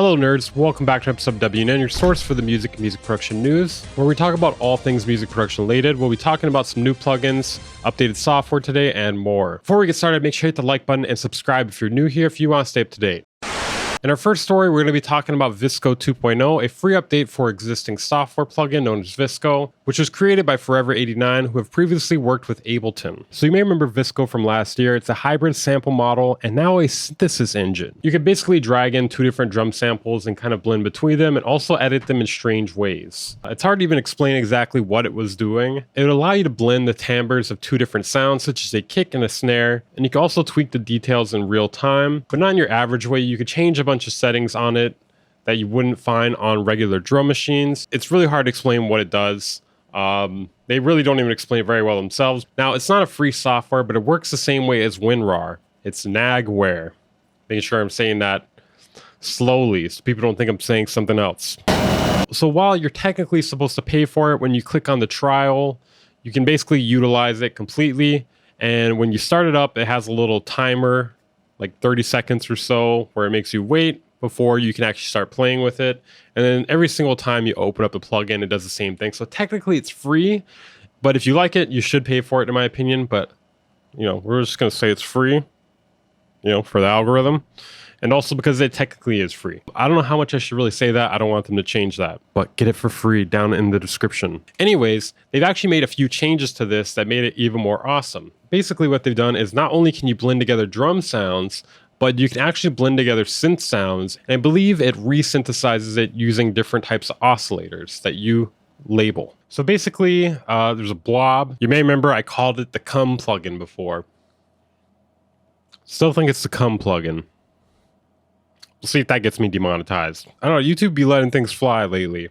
Hello nerds, welcome back to episode of WNN, your source for the music and music production news, where we talk about all things music production related. We'll be talking about some new plugins, updated software today, and more. Before we get started, make sure you hit the like button and subscribe if you're new here if you want to stay up to date. In our first story, we're going to be talking about VSCO 2.0, a free update for existing software plugin known as VSCO, which was created by Forever 89, who have previously worked with Ableton. So you may remember VSCO from last year. It's a hybrid sample model and now a synthesis engine. You can basically drag in two different drum samples and kind of blend between them and also edit them in strange ways. It's hard to even explain exactly what it was doing. It would allow you to blend the timbres of two different sounds, such as a kick and a snare, and you can also tweak the details in real time, but not in your average way. You could change a bunch of settings on it that you wouldn't find on regular drum machines. It's really hard to explain what it does. They really don't even explain it very well themselves. Now, it's not a free software, but it works the same way as WinRAR. It's NAGware. Making sure I'm saying that slowly so people don't think I'm saying something else. So while you're technically supposed to pay for it, when you click on the trial, you can basically utilize it completely. And when you start it up, it has a little timer, like 30 seconds or so, where it makes you wait before you can actually start playing with it. And then every single time you open up the plugin, it does the same thing. So technically it's free, but if you like it, you should pay for it in my opinion. But, you know, we're just going to say it's free, you know, for the algorithm. And also because it technically is free. I don't know how much I should really say that. I don't want them to change that, but get it for free down in the description. Anyways, they've actually made a few changes to this that made it even more awesome. Basically what they've done is not only can you blend together drum sounds, but you can actually blend together synth sounds. And I believe it resynthesizes it using different types of oscillators that you label. So basically, there's a blob. You may remember I called it the cum plugin before. Still think it's the cum plugin. We'll see if that gets me demonetized. I don't know, YouTube be letting things fly lately.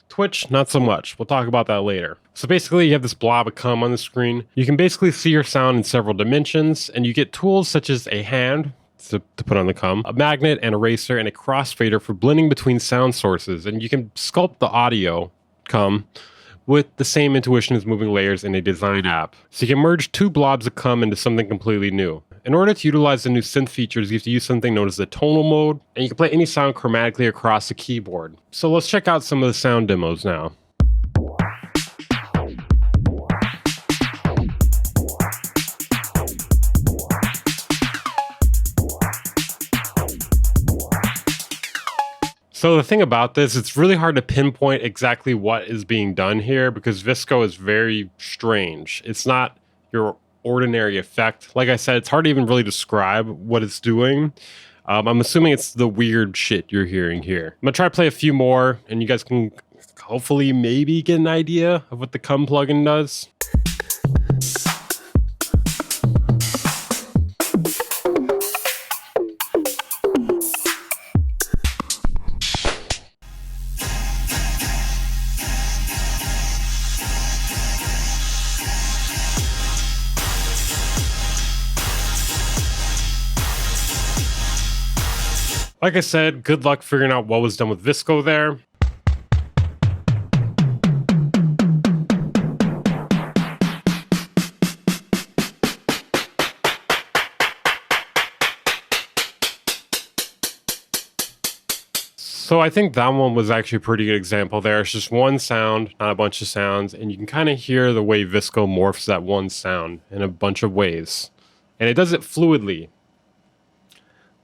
Twitch, not so much. We'll talk about that later. So basically, you have this blob of cum on the screen. You can basically see your sound in several dimensions, and you get tools such as a hand to put on the cum, a magnet, an eraser, and a crossfader for blending between sound sources. And you can sculpt the audio cum with the same intuition as moving layers in a design app. So you can merge two blobs of cum into something completely new. In order to utilize the new synth features, you have to use something known as the tonal mode, and you can play any sound chromatically across the keyboard. So let's check out some of the sound demos now. So the thing about this, it's really hard to pinpoint exactly what is being done here because VSCO is very strange. It's not your ordinary effect. Like I said, it's hard to even really describe what it's doing. I'm assuming it's the weird shit you're hearing here. I'm gonna try to play a few more and you guys can hopefully maybe get an idea of what the cum plugin does. Like I said, good luck figuring out what was done with VSCO there. So I think that one was actually a pretty good example there. It's just one sound, not a bunch of sounds, and you can kind of hear the way VSCO morphs that one sound in a bunch of ways. And it does it fluidly.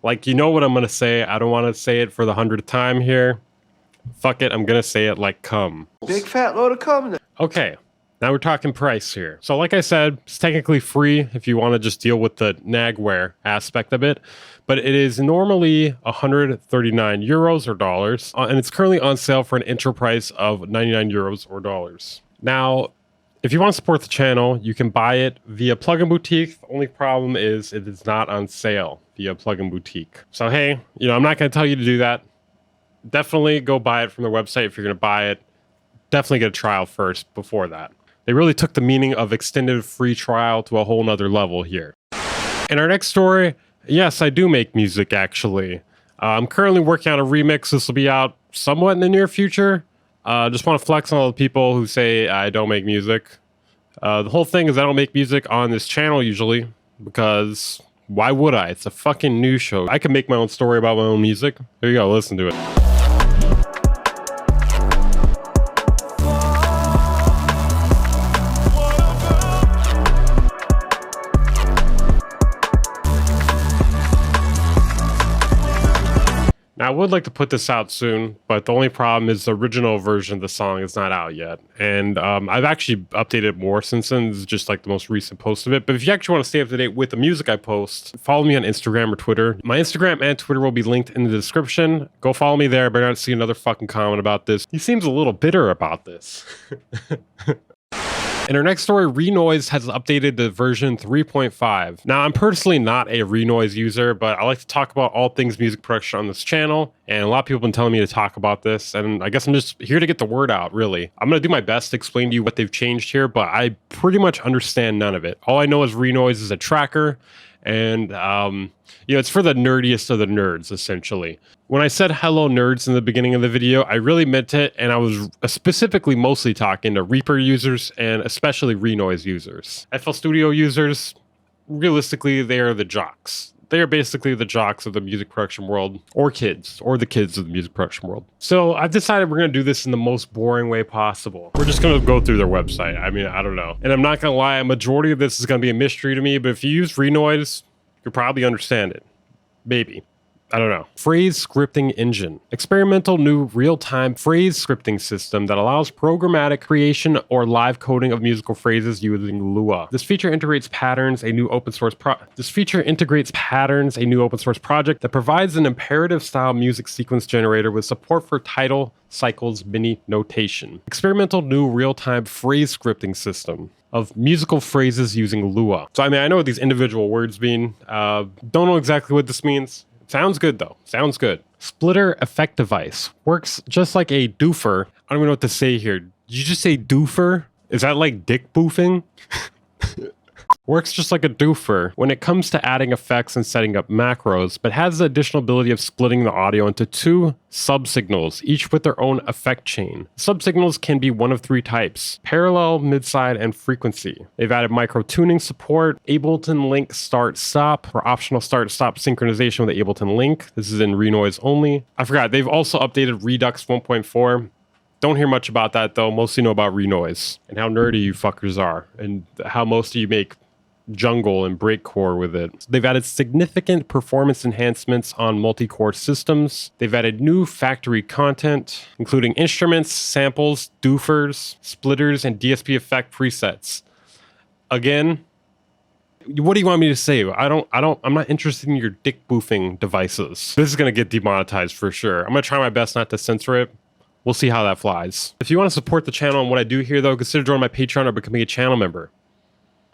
Like, you know what I'm going to say. I don't want to say it for the 100th time here. Fuck it, I'm going to say it like cum. Big fat load of cum. Okay, now we're talking price here. So like I said, it's technically free if you want to just deal with the NAGware aspect of it. But it is normally 139 euros or dollars. And it's currently on sale for an intro price of 99 euros or dollars. Now, if you want to support the channel, you can buy it via Plugin Boutique. The only problem is it is not on sale via Plugin Boutique. So hey, you know, I'm not going to tell you to do that. Definitely go buy it from their website if you're going to buy it. Definitely get a trial first before that. They really took the meaning of extended free trial to a whole nother level here. In our next story, yes, I do make music actually. I'm currently working on a remix. This will be out somewhat in the near future. Just want to flex on all the people who say I don't make music. The whole thing is I don't make music on this channel usually because Why would I? It's a fucking news show. I can make my own story about my own music. Here you go, listen to it. Now, I would like to put this out soon, but the only problem is the original version of the song is not out yet. And I've actually updated more since then. This is just like the most recent post of it. But if you actually want to stay up to date with the music I post, follow me on Instagram or Twitter. My Instagram and Twitter will be linked in the description. Go follow me there. Better not see another fucking comment about this. He seems a little bitter about this. In our next story, RENOISE has updated the version 3.5. Now, I'm personally not a RENOISE user, but I like to talk about all things music production on this channel, and a lot of people have been telling me to talk about this, and I guess I'm just here to get the word out, really. I'm going to do my best to explain to you what they've changed here, but I pretty much understand none of it. All I know is RENOISE is a tracker, and it's for the nerdiest of the nerds, essentially. When I said hello nerds in the beginning of the video, I really meant it, and I was specifically mostly talking to Reaper users and especially RENOISE users. FL Studio users, realistically, they are the jocks. They are basically the jocks of the music production world, or the kids of the music production world. So I've decided we're going to do this in the most boring way possible. We're just going to go through their website. I mean, I don't know. And I'm not going to lie, a majority of this is going to be a mystery to me, but if you use RENOISE, you'll probably understand it. Maybe. I don't know. Phrase scripting engine. Experimental new real-time phrase scripting system that allows programmatic creation or live coding of musical phrases using Lua. This feature integrates Patterns, a new open source project that provides an imperative-style music sequence generator with support for title cycles mini notation. Experimental new real-time phrase scripting system of musical phrases using Lua. So I mean, I know what these individual words mean. Don't know exactly what this means. Sounds good though. Sounds good. Splitter effect device works just like a doofer. I don't even know what to say here. Did you just say doofer? Is that like dick boofing? Works just like a doofer when it comes to adding effects and setting up macros, but has the additional ability of splitting the audio into two subsignals, each with their own effect chain. Subsignals can be one of three types: parallel, midside, and frequency. They've added micro tuning support, Ableton Link start-stop, or optional start-stop synchronization with the Ableton Link. This is in RENOISE only. I forgot, they've also updated Redux 1.4. Don't hear much about that though, mostly know about RENOISE and how nerdy you fuckers are, and how most of you make jungle and breakcore with it. They've added significant performance enhancements on multi-core systems. They've added new factory content, including instruments, samples, doofers, splitters, and DSP effect presets. Again, what do you want me to say? I'm not interested in your dick boofing devices. This is gonna get demonetized for sure. I'm gonna try my best not to censor it. We'll see how that flies. If you want to support the channel and what I do here though, consider joining my Patreon or becoming a channel member,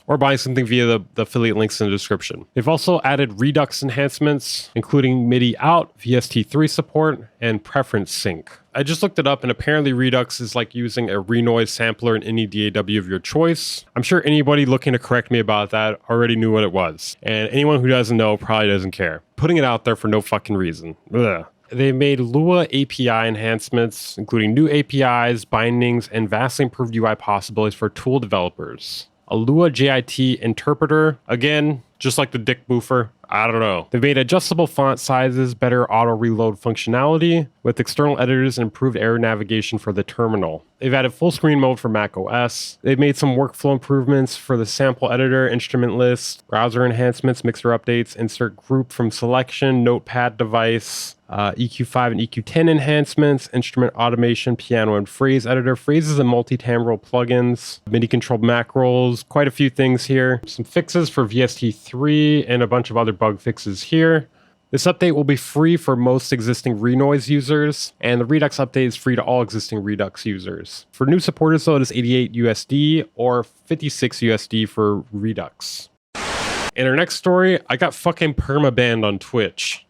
or buying something via the affiliate links in the description. They've also added Redux enhancements, including MIDI out, VST3 support, and preference sync. I just looked it up, and apparently Redux is like using a RENOISE sampler in any DAW of your choice. I'm sure anybody looking to correct me about that already knew what it was, and anyone who doesn't know probably doesn't care. Putting it out there for no fucking reason. Ugh. They made Lua API enhancements, including new APIs, bindings, and vastly improved UI possibilities for tool developers. A Lua JIT interpreter, again, just like the dick boofer. I don't know. They've made adjustable font sizes, better auto reload functionality with external editors, and improved error navigation for the terminal. They've added full screen mode for Mac OS. They've made some workflow improvements for the sample editor, instrument list, browser enhancements, mixer updates, insert group from selection, notepad device, EQ5 and EQ10 enhancements, instrument automation, piano and phrase editor, phrases and multi-timbral plugins, MIDI controlled macros, quite a few things here. Some fixes for VST3 and a bunch of other bug fixes here. This update will be free for most existing RENOISE users, and the Redux update is free to all existing Redux users. For new supporters though, it is 88 USD or 56 USD for Redux. In our next story, I got fucking perma-banned on Twitch.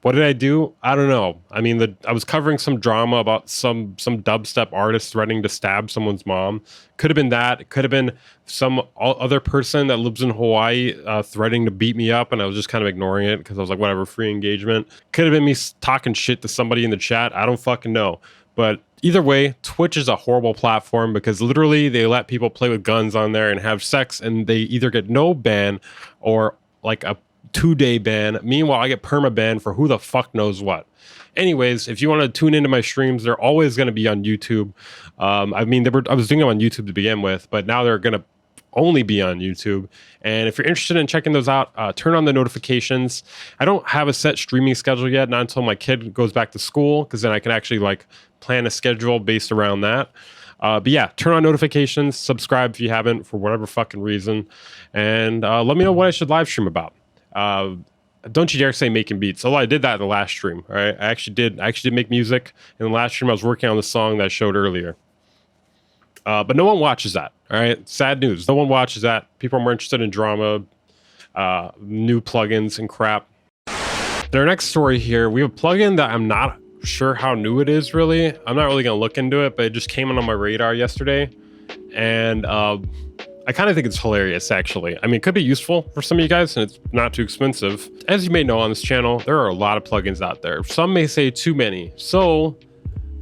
What did I do? I don't know. I mean, I was covering some drama about some dubstep artist threatening to stab someone's mom. Could have been that. It could have been some other person that lives in Hawaii threatening to beat me up, and I was just kind of ignoring it because I was like, whatever, free engagement. Could have been me talking shit to somebody in the chat. I don't fucking know. But either way, Twitch is a horrible platform because literally they let people play with guns on there and have sex, and they either get no ban or like a 2-day ban. Meanwhile, I get perma ban for who the fuck knows what. Anyways, if you want to tune into my streams, they're always going to be on YouTube. I mean, I was doing them on YouTube to begin with, but now they're going to only be on YouTube. And if you're interested in checking those out, turn on the notifications. I don't have a set streaming schedule yet, not until my kid goes back to school, because then I can actually like plan a schedule based around that. But yeah, turn on notifications, subscribe if you haven't for whatever fucking reason, and let me know what I should live stream about. Don't you dare say making beats. Although I did that in the last stream. All right, I actually did make music in the last stream. I was working on the song that I showed earlier. But no one watches that. All right, sad news. No one watches that. People are more interested in drama, new plugins, and crap. Their next story here, we have a plugin that I'm not sure how new it is really. I'm not really gonna look into it, but it just came on my radar yesterday, and I kind of think it's hilarious, actually. I mean, it could be useful for some of you guys, and it's not too expensive. As you may know on this channel, there are a lot of plugins out there. Some may say too many. So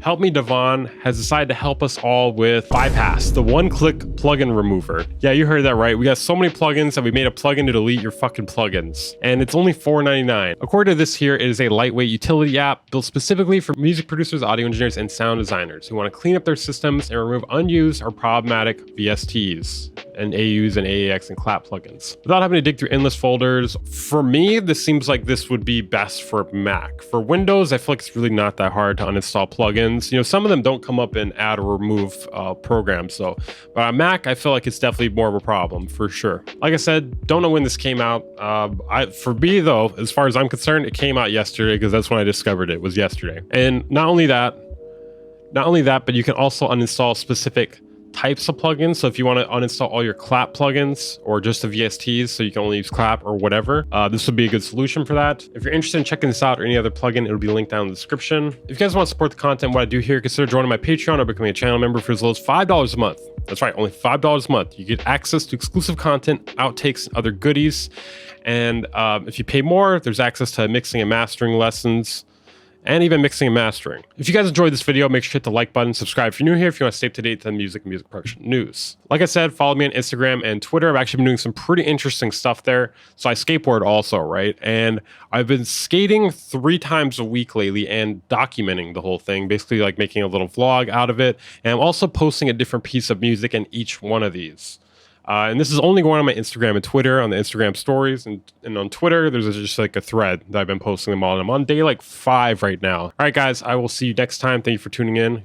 Help Me Devon has decided to help us all with Bypass, the one-click plugin remover. Yeah, you heard that right. We got so many plugins that we made a plugin to delete your fucking plugins. And it's only $4.99. According to this here, it is a lightweight utility app built specifically for music producers, audio engineers, and sound designers who want to clean up their systems and remove unused or problematic VSTs and AUs and AAX and clap plugins without having to dig through endless folders. For me, this seems like this would be best for Mac. For Windows, I feel like it's really not that hard to uninstall plugins. You know, some of them don't come up in add or remove programs, so. But on Mac, I feel like it's definitely more of a problem, for sure. Like I said, don't know when this came out. For me, though, as far as I'm concerned, it came out yesterday, because that's when I discovered it, was yesterday. And not only that, but you can also uninstall specific types of plugins. So if you want to uninstall all your clap plugins or just the VSTs, so you can only use clap or whatever, this would be a good solution for that. If you're interested in checking this out or any other plugin, it'll be linked down in the description. If you guys want to support the content, what I do here, consider joining my Patreon or becoming a channel member for as low as $5 a month. That's right, only $5 a month. You get access to exclusive content, outtakes, and other goodies. And if you pay more, there's access to mixing and mastering lessons, and even mixing and mastering. If you guys enjoyed this video, make sure to hit the like button, subscribe if you're new here, if you want to stay up to date to the music and music production news. Like I said, follow me on Instagram and Twitter. I've actually been doing some pretty interesting stuff there. So I skateboard also, right? And I've been skating 3 times a week lately and documenting the whole thing, basically like making a little vlog out of it. And I'm also posting a different piece of music in each one of these. And this is only going on my Instagram and Twitter, on the Instagram stories, and on Twitter, there's just like a thread that I've been posting them all, and I'm on day like 5 right now. All right, guys, I will see you next time. Thank you for tuning in.